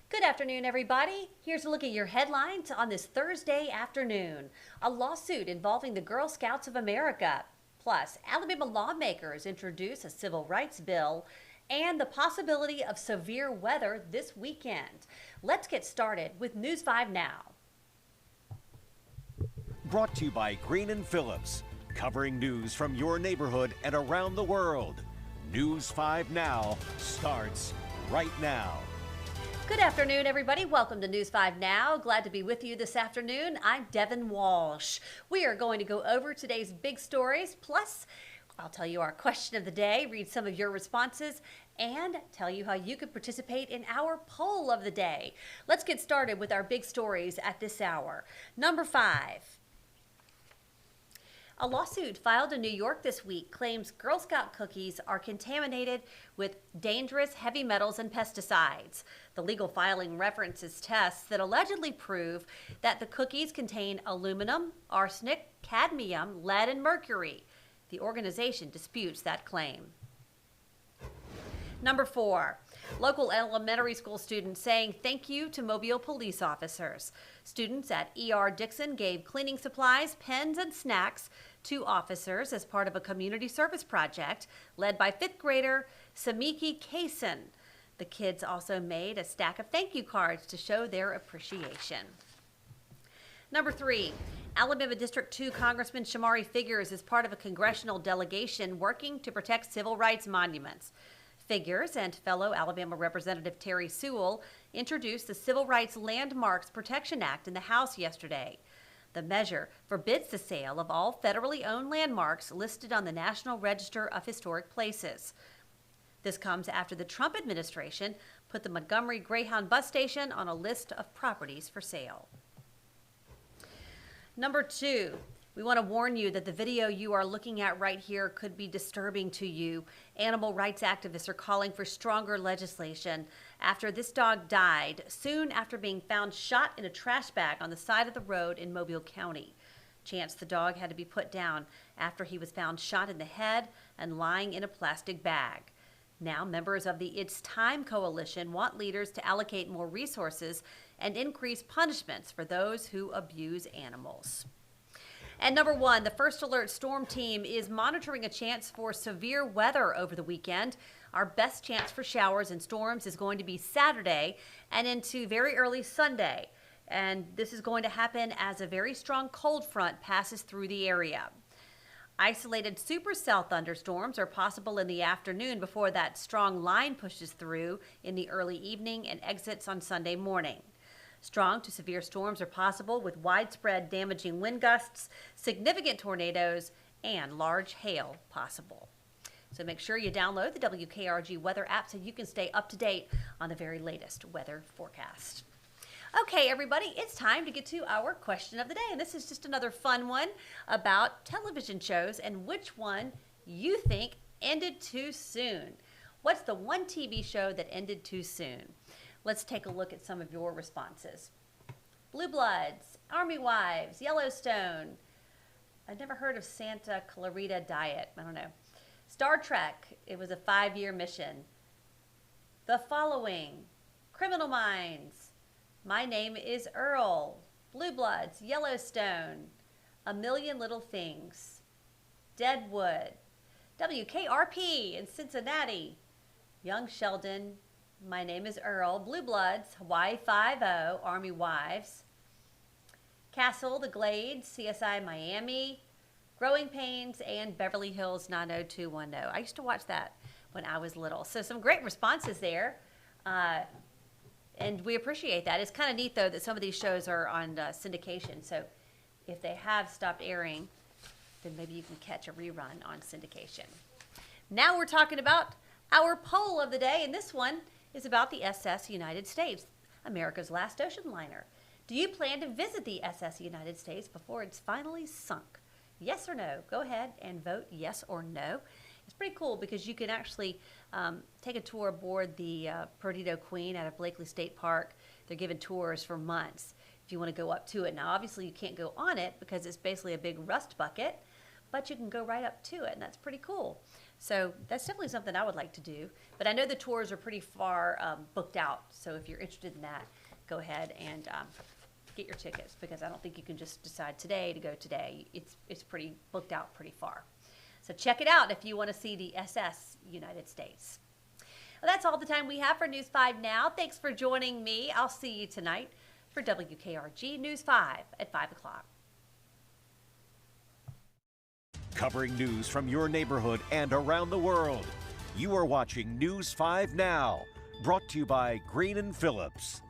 Good afternoon, everybody. Here's a look at your headlines on this Thursday afternoon. A lawsuit involving the Girl Scouts of America. Plus, Alabama lawmakers introduce a civil rights bill and the possibility of severe weather this weekend. Let's get started with News 5 Now. Brought to you by Green & Phillips, covering news from your neighborhood and around the world. News 5 Now starts right now. Good afternoon, everybody. Welcome to News 5 Now. Glad to be with you this afternoon. I'm Devin Walsh. We are going to go over today's big stories. Plus, I'll tell you our question of the day, read some of your responses, and tell you how you could participate in our poll of the day. Let's get started with our big stories at this hour. Number 5. A lawsuit filed in New York this week claims Girl Scout cookies are contaminated with dangerous heavy metals and pesticides. The legal filing references tests that allegedly prove that the cookies contain aluminum, arsenic, cadmium, lead, and mercury. The organization disputes that claim. Number 4, local elementary school students saying thank you to Mobile police officers. Students at E.R. Dixon gave cleaning supplies, pens, and snacks to officers as part of a community service project led by 5th grader Samiki Kaysen. The kids also made a stack of thank you cards to show their appreciation. Number 3, Alabama District 2 Congressman Shamari Figures is part of a congressional delegation working to protect civil rights monuments. Figures and fellow Alabama Representative Terry Sewell introduced the Civil Rights Landmarks Protection Act in the House yesterday. The measure forbids the sale of all federally owned landmarks listed on the National Register of Historic Places. This comes after the Trump administration put the Montgomery Greyhound bus station on a list of properties for sale. Number 2, we want to warn you that the video you are looking at right here could be disturbing to you. Animal rights activists are calling for stronger legislation after this dog died soon after being found shot in a trash bag on the side of the road in Mobile County. Chance the dog had to be put down after he was found shot in the head and lying in a plastic bag. Now, members of the It's Time Coalition want leaders to allocate more resources and increase punishments for those who abuse animals. And number 1, the First Alert Storm Team is monitoring a chance for severe weather over the weekend. Our best chance for showers and storms is going to be Saturday and into very early Sunday. And this is going to happen as a very strong cold front passes through the area. Isolated supercell thunderstorms are possible in the afternoon before that strong line pushes through in the early evening and exits on Sunday morning. Strong to severe storms are possible with widespread damaging wind gusts, significant tornadoes, and large hail possible. So make sure you download the WKRG weather app so you can stay up to date on the very latest weather forecast. Okay, everybody, it's time to get to our question of the day. And this is just another fun one about television shows and which one you think ended too soon. What's the one TV show that ended too soon? Let's take a look at some of your responses. Blue Bloods, Army Wives, Yellowstone. I've never heard of Santa Clarita Diet. I don't know. Star Trek, it was a 5-year mission. The Following, Criminal Minds, My Name is Earl, Blue Bloods, Yellowstone, A Million Little Things, Deadwood, WKRP in Cincinnati, Young Sheldon, My Name is Earl, Blue Bloods, Hawaii Five-0, Army Wives, Castle, The Glades, CSI Miami, Growing Pains, and Beverly Hills 90210. I used to watch that when I was little. So some great responses there, and we appreciate that. It's kind of neat, though, that some of these shows are on syndication. So if they have stopped airing, then maybe you can catch a rerun on syndication. Now we're talking about our poll of the day, and this one is about the SS United States, America's last ocean liner. Do you plan to visit the SS United States before it's finally sunk? Yes or no? Go ahead and vote yes or no. It's pretty cool because you can actually take a tour aboard the Perdido Queen out of Blakely State Park. They're giving tours for months if you want to go up to it. Now, obviously, you can't go on it because it's basically a big rust bucket, but you can go right up to it, and that's pretty cool. So that's definitely something I would like to do. But I know the tours are pretty far booked out. So if you're interested in that, go ahead and get your tickets, because I don't think you can just decide today to go today. It's pretty booked out pretty far. So check it out if you want to see the SS United States. Well, that's all the time we have for News 5 Now. Thanks for joining me. I'll see you tonight for WKRG News 5 at 5 o'clock. Covering news from your neighborhood and around the world. You are watching News 5 Now, brought to you by Green & Phillips.